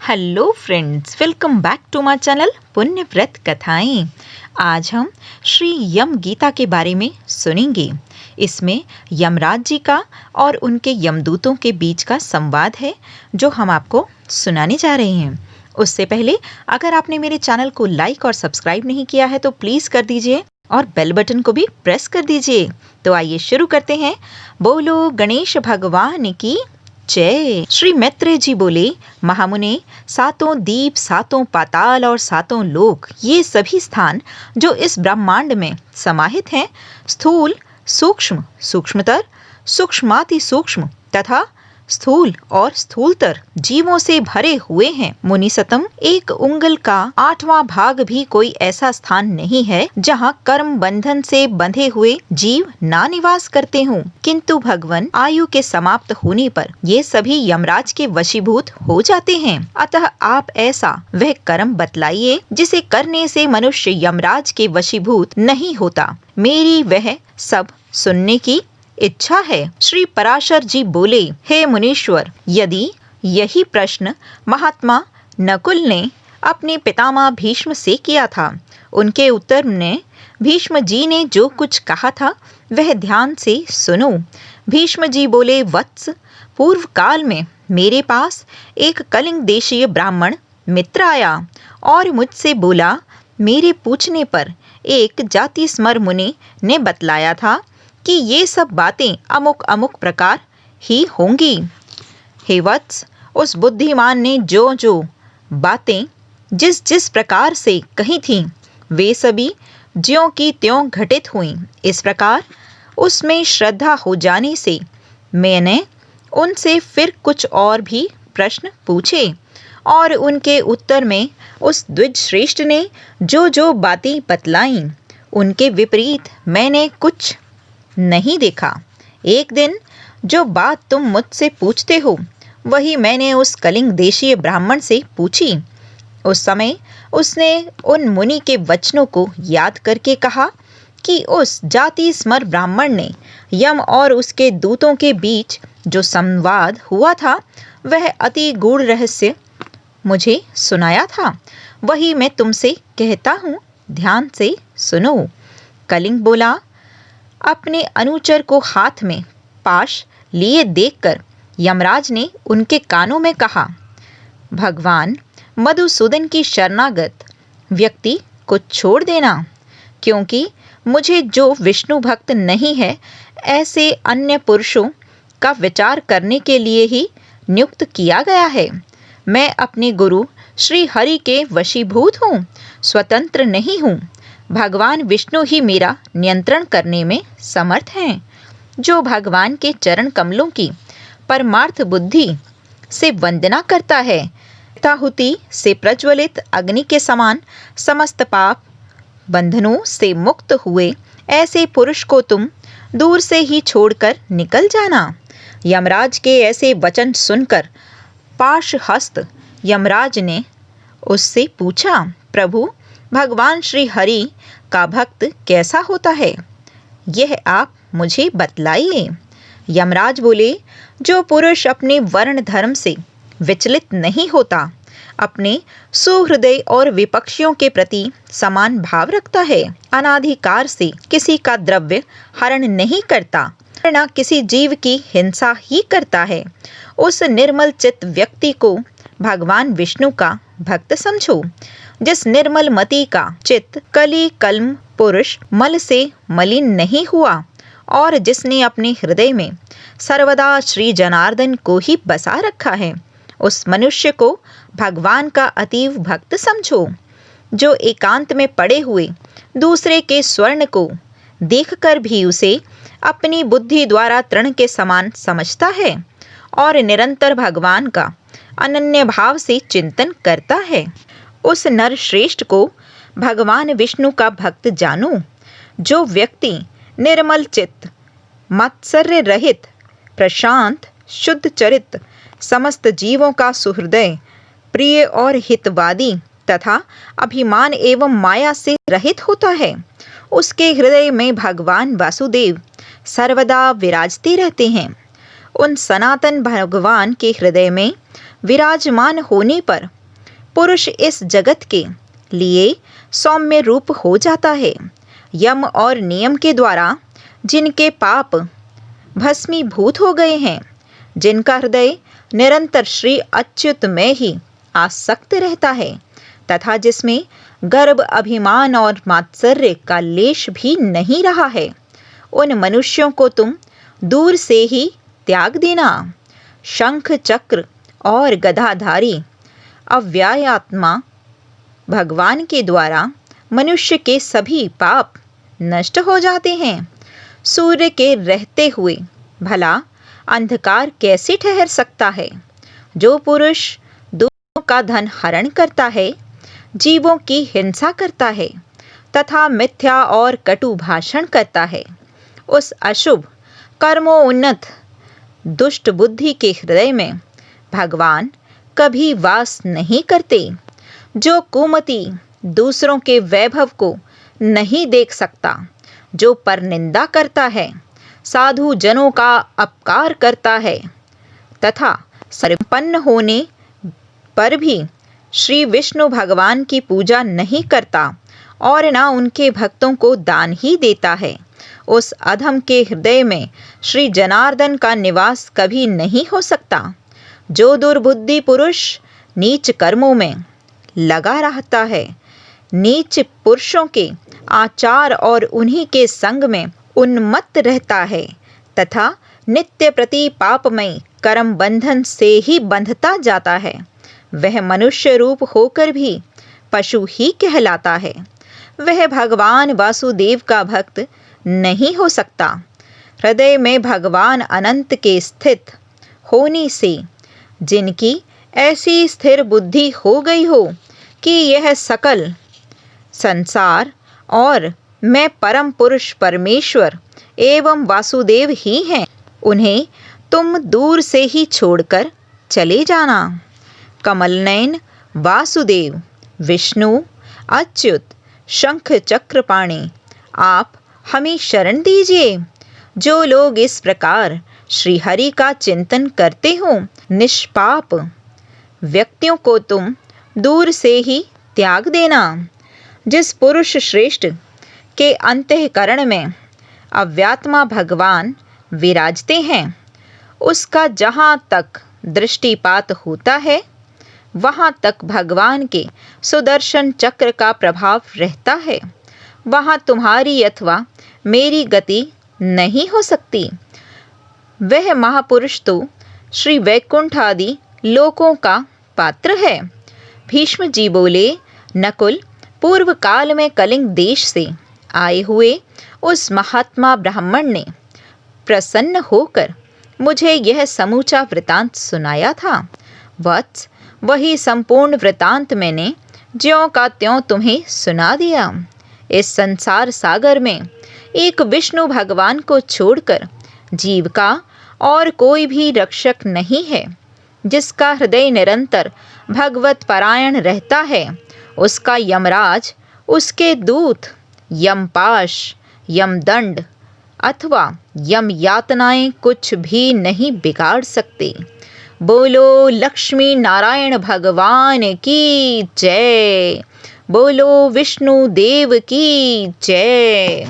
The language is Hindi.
Hello friends, welcome back to my channel Punya Vrat कथाएं। आज हम श्री यम गीता के बारे में सुनेंगे। इसमें यमराज जी का और उनके यमदूतों के बीच का संवाद है जो हम आपको सुनाने जा रहे हैं। उससे पहले अगर आपने मेरे चैनल को लाइक और सब्सक्राइब नहीं किया है तो प्लीज़ कर दीजिए और बेल बटन को भी प्रेस कर दीजिए। तो आइए शुरू करते हैं। बोलो गणेश भगवान की जय। श्री मैत्रेय जी बोले, महामुने, सातों दीप, सातों पाताल और सातों लोक, ये सभी स्थान जो इस ब्रह्मांड में समाहित हैं, स्थूल, सूक्ष्म, सूक्ष्मतर, सूक्ष्माति सूक्ष्म तथा स्थूल और स्थूलतर जीवों से भरे हुए हैं। मुनिसतम, एक उंगल का 8वां भाग भी कोई ऐसा स्थान नहीं है जहाँ कर्म बंधन से बंधे हुए जीव ना निवास करते हों। किंतु भगवान आयु के समाप्त होने पर ये सभी यमराज के वशीभूत हो जाते हैं। अतः आप ऐसा वह कर्म बतलाइए जिसे करने से मनुष्य यमराज के वशीभूत नहीं होता। मेरी वह सब सुनने की इच्छा है। श्री पराशर जी बोले, हे मुनीश्वर, यदि यही प्रश्न महात्मा नकुल ने अपने पितामह भीष्म से किया था, उनके उत्तर में भीष्म जी ने जो कुछ कहा था वह ध्यान से सुनो। भीष्म जी बोले, वत्स, पूर्व काल में मेरे पास एक कलिंग देशीय ब्राह्मण मित्र आया और मुझसे बोला, मेरे पूछने पर एक जाति स्मर मुनि ने बतलाया था कि ये सब बातें अमुक अमुक प्रकार ही होंगी। हे वत्स, उस बुद्धिमान ने जो जो बातें जिस जिस प्रकार से कही थीं, वे सभी ज्यों की त्यों घटित हुईं। इस प्रकार उसमें श्रद्धा हो जाने से मैंने उनसे फिर कुछ और भी प्रश्न पूछे और उनके उत्तर में उस द्विज श्रेष्ठ ने जो जो बातें बतलाईं, उनके विपरीत मैंने कुछ नहीं देखा। एक दिन जो बात तुम मुझसे पूछते हो वही मैंने उस कलिंग देशीय ब्राह्मण से पूछी। उस समय उसने उन मुनि के वचनों को याद करके कहा कि उस जाति स्मर ब्राह्मण ने यम और उसके दूतों के बीच जो संवाद हुआ था वह अति गूढ़ रहस्य मुझे सुनाया था। वही मैं तुमसे कहता हूँ, ध्यान से सुनो। कलिंग बोला, अपने अनुचर को हाथ में पाश लिए देखकर यमराज ने उनके कानों में कहा, भगवान मधुसूदन की शरणागत व्यक्ति को छोड़ देना, क्योंकि मुझे जो विष्णु भक्त नहीं है ऐसे अन्य पुरुषों का विचार करने के लिए ही नियुक्त किया गया है। मैं अपने गुरु श्री हरि के वशीभूत हूँ, स्वतंत्र नहीं हूँ। भगवान विष्णु ही मेरा नियंत्रण करने में समर्थ हैं। जो भगवान के चरण कमलों की परमार्थ बुद्धि से वंदना करता है, ताहुति से प्रज्वलित अग्नि के समान समस्त पाप बंधनों से मुक्त हुए ऐसे पुरुष को तुम दूर से ही छोड़कर निकल जाना। यमराज के ऐसे वचन सुनकर पाशहस्त यमराज ने उससे पूछा, प्रभु, भगवान श्री हरि का भक्त कैसा होता है, यह आप मुझे बतलाइए। यमराज बोले, जो पुरुष अपने वर्ण धर्म से विचलित नहीं होता, अपने सुहृदय और विपक्षियों के प्रति समान भाव रखता है, अनाधिकार से किसी का द्रव्य हरण नहीं करता, न किसी जीव की हिंसा ही करता है, उस निर्मल चित्त व्यक्ति को भगवान विष्णु का भक्त समझो। जिस निर्मल मति का चित्त कली कल्म पुरुष मल से मलिन नहीं हुआ और जिसने अपने हृदय में सर्वदा श्री जनार्दन को ही बसा रखा है, उस मनुष्य को भगवान का अतीव भक्त समझो। जो एकांत में पड़े हुए दूसरे के स्वर्ण को देखकर भी उसे अपनी बुद्धि द्वारा तृण के समान समझता है और निरंतर भगवान का अनन्य भाव से चिंतन करता है, उस नर श्रेष्ठ को भगवान विष्णु का भक्त जानो। जो व्यक्ति निर्मल चित्त, मत्सर्य रहित, प्रशांत, शुद्ध चरित, समस्त जीवों का सुहृदय, प्रिय और हितवादी तथा अभिमान एवं माया से रहित होता है, उसके हृदय में भगवान वासुदेव सर्वदा विराजते रहते हैं। उन सनातन भगवान के हृदय में विराजमान होने पर पुरुष इस जगत के लिए सौम्य रूप हो जाता है। यम और नियम के द्वारा जिनके पाप भस्मीभूत हो गए हैं, जिनका हृदय निरंतर श्री अच्युत में ही आसक्त रहता है तथा जिसमें गर्व, अभिमान और मात्सर्य का लेश भी नहीं रहा है, उन मनुष्यों को तुम दूर से ही त्याग देना। शंख, चक्र और गदाधारी अव्ययात्मा भगवान के द्वारा मनुष्य के सभी पाप नष्ट हो जाते हैं। सूर्य के रहते हुए भला अंधकार कैसे ठहर सकता है? जो पुरुष दूसरों का धन हरण करता है, जीवों की हिंसा करता है तथा मिथ्या और कटु भाषण करता है, उस अशुभ कर्मोन्नत दुष्ट बुद्धि के हृदय में भगवान कभी वास नहीं करते। जो कुमति दूसरों के वैभव को नहीं देख सकता, जो परनिंदा करता है, साधु जनों का अपकार करता है तथा संपन्न होने पर भी श्री विष्णु भगवान की पूजा नहीं करता और न उनके भक्तों को दान ही देता है, उस अधम के हृदय में श्री जनार्दन का निवास कभी नहीं हो सकता। जो दुर्बुद्धि पुरुष नीच कर्मों में लगा रहता है, नीच पुरुषों के आचार और उन्हीं के संग में उन्मत्त रहता है तथा नित्य प्रति पापमय कर्म बंधन से ही बंधता जाता है, वह मनुष्य रूप होकर भी पशु ही कहलाता है। वह भगवान वासुदेव का भक्त नहीं हो सकता। हृदय में भगवान अनंत के स्थित होने से जिनकी ऐसी स्थिर बुद्धि हो गई हो कि यह सकल संसार और मैं परम पुरुष परमेश्वर एवं वासुदेव ही हैं, उन्हें तुम दूर से ही छोड़कर चले जाना। कमलनयन वासुदेव, विष्णु, अच्युत, शंख चक्रपाणि, आप हमें शरण दीजिए। जो लोग इस प्रकार श्री हरि का चिंतन करते हो, निष्पाप व्यक्तियों को तुम दूर से ही त्याग देना। जिस पुरुष श्रेष्ठ के अंतःकरण में अव्यात्मा भगवान विराजते हैं, उसका जहाँ तक दृष्टिपात होता है, वहाँ तक भगवान के सुदर्शन चक्र का प्रभाव रहता है। वहाँ तुम्हारी अथवा मेरी गति नहीं हो सकती। वह महापुरुष तो श्री वैकुंठ आदि लोकों का पात्र है। भीष्म जी बोले, नकुल, पूर्व काल में कलिंग देश से आए हुए उस महात्मा ब्राह्मण ने प्रसन्न होकर मुझे यह समूचा वृतांत सुनाया था। वत्स, वही संपूर्ण वृतांत मैंने ज्यों का त्यों तुम्हें सुना दिया। इस संसार सागर में एक विष्णु भगवान को छोड़कर जीव का और कोई भी रक्षक नहीं है। जिसका हृदय निरंतर भगवत परायण रहता है, उसका यमराज, उसके दूत, यमपाश, यमदंड अथवा यम यातनाएं कुछ भी नहीं बिगाड़ सकते। बोलो लक्ष्मी नारायण भगवान की जय। बोलो विष्णु देव की जय।